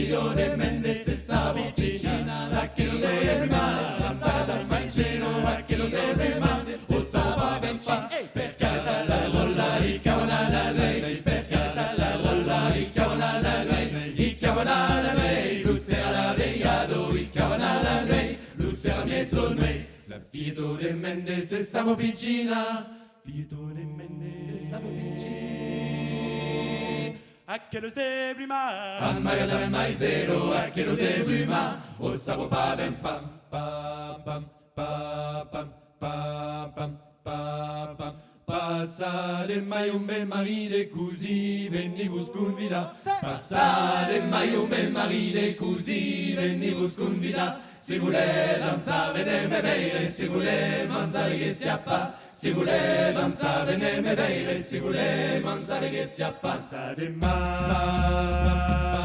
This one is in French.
figlio de Mendes e stavo vicina, a che lo de prima, passata mai cielo, a che lo de prima, o stava ben fa, per casa la rolla, richiamano la lei, per casa la rolla, richiamano la lei, richiamano la lei, Lucera la veiado, richiamano la lei, Lucera mezzo noi, la figlio de Mendes e stavo vicina, figlio de Mendes e stavo vicina. Aqueles de prima, A Maria del Maizero, aqueles de prima, o sabo pa ben pam, pam, pam, pam, pam, pam, pam, pam, pam. Passate mai un bel marito così venivus convida. Passate mai un bel marito così venivus convida. Se vuole danzare veneme bere, se vuole mangiare che si appa. Se vuole danzare veneme bere, se vuole mangiare che si appa. Passate mai